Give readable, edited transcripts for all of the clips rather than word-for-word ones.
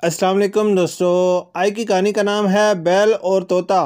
अस्सलाम वालेकुम दोस्तों, आज की कहानी का नाम है बैल और तोता।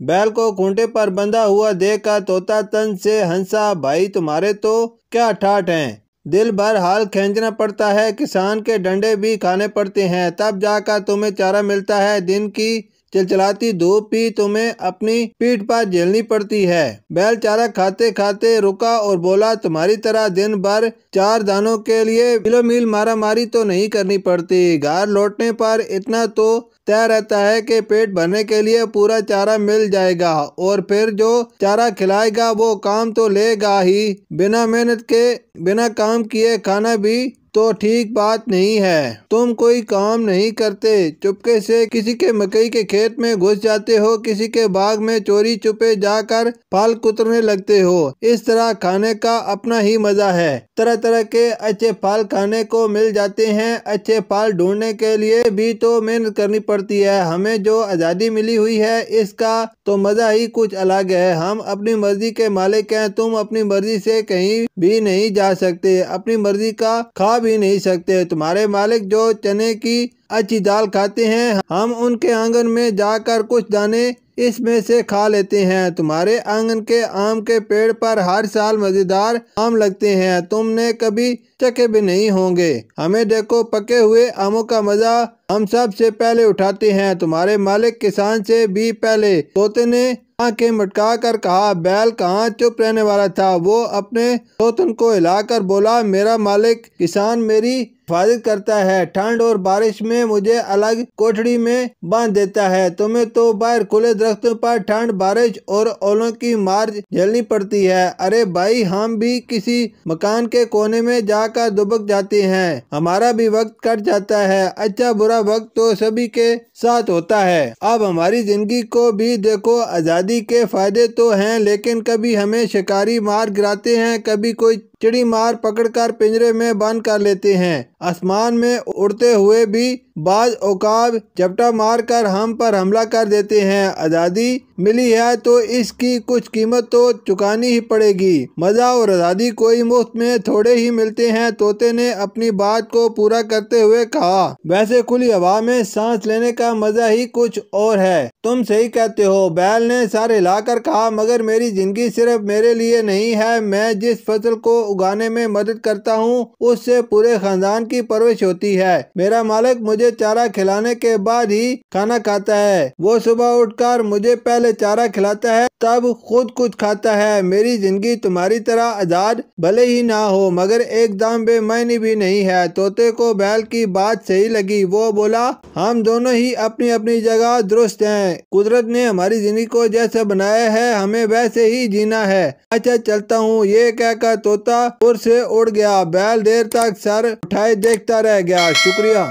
बैल को खूंटे पर बंधा हुआ देखकर तोता तन से हंसा, भाई तुम्हारे तो क्या ठाठ हैं। दिल भर हाल खींचना पड़ता है, किसान के डंडे भी खाने पड़ते हैं, तब जाकर तुम्हें चारा मिलता है। दिन की चिलचिलाती धूप भी तुम्हें अपनी पीठ पर झेलनी पड़ती है। बैल चारा खाते खाते रुका और बोला, तुम्हारी तरह दिन भर 4 दानों के लिए मीलों मील मारा मारी तो नहीं करनी पड़ती। घर लौटने पर इतना तो तय रहता है कि पेट भरने के लिए पूरा चारा मिल जाएगा, और फिर जो चारा खिलाएगा वो काम तो लेगा ही। बिना मेहनत के बिना काम किए खाना भी तो ठीक बात नहीं है। तुम कोई काम नहीं करते, चुपके से किसी के मकई के खेत में घुस जाते हो, किसी के बाग में चोरी छुपे जाकर फल कुतरने लगते हो। इस तरह खाने का अपना ही मजा है। तरह तरह के अच्छे फल खाने को मिल जाते हैं। अच्छे फल ढूंढने के लिए भी तो मेहनत करनी पड़ती है। हमें जो आज़ादी मिली हुई है इसका तो मजा ही कुछ अलग है। हम अपनी मर्जी के मालिक हैं। तुम अपनी मर्जी से कहीं भी नहीं जा सकते, अपनी मर्जी का खा भी नहीं सकते। तुम्हारे मालिक जो चने की अच्छी दाल खाते हैं, हम उनके आंगन में जाकर कुछ दाने इसमें से खा लेते हैं। तुम्हारे आंगन के आम के पेड़ पर हर साल मजेदार आम लगते हैं, तुमने कभी चखे भी नहीं होंगे। हमें देखो, पके हुए आमों का मजा हम सब से पहले उठाते हैं, तुम्हारे मालिक किसान से भी पहले। तोते ने आंखें मटका कर कहा। बैल कहाँ चुप रहने वाला था, वो अपने तोतन को हिलाकर बोला, मेरा मालिक किसान मेरी हिफाजत करता है। ठंड और बारिश में मुझे अलग कोठड़ी में बांध देता है। तुम्हें तो बाहर खुले दरख्तों पर ठंड बारिश और ओलों की मार झेलनी पड़ती है। अरे भाई, हम भी किसी मकान के कोने में जाकर दुबक जाते हैं, हमारा भी वक्त कट जाता है। अच्छा बुरा वक्त तो सभी के साथ होता है। अब हमारी जिंदगी को भी देखो, आजादी के फायदे तो हैं, लेकिन कभी हमें शिकारी मार गिराते हैं, कभी कोई चिड़ी मार पकड़कर पिंजरे में बंद कर लेते हैं। आसमान में उड़ते हुए भी बाज औकाब झपटा मारकर हम पर हमला कर देते हैं। आज़ादी मिली है तो इसकी कुछ कीमत तो चुकानी ही पड़ेगी। मजा और आज़ादी कोई मुफ्त में थोड़े ही मिलते हैं। तोते ने अपनी बात को पूरा करते हुए कहा, वैसे खुली हवा में सांस लेने का मजा ही कुछ और है। तुम सही कहते हो, बैल ने सर हिलाकर कहा, मगर मेरी जिंदगी सिर्फ मेरे लिए नहीं है। मैं जिस फसल को उगाने में मदद करता हूँ उससे पूरे खानदान की परवरिश होती है। मेरा मालिक मुझे चारा खिलाने के बाद ही खाना खाता है। वो सुबह उठकर मुझे पहले चारा खिलाता है, तब खुद कुछ खाता है। मेरी जिंदगी तुम्हारी तरह आजाद भले ही ना हो, मगर एकदम बेमायनी भी नहीं है। तोते को बैल की बात सही लगी। वो बोला, हम दोनों ही अपनी अपनी जगह दुरुस्त हैं। कुदरत ने हमारी जिंदगी को जैसे बनाया है, हमें वैसे ही जीना है। अच्छा चलता हूँ। ये कहकर तोता उड़ से उड़ गया। बैल देर तक सर उठाए देखता रह गया। शुक्रिया।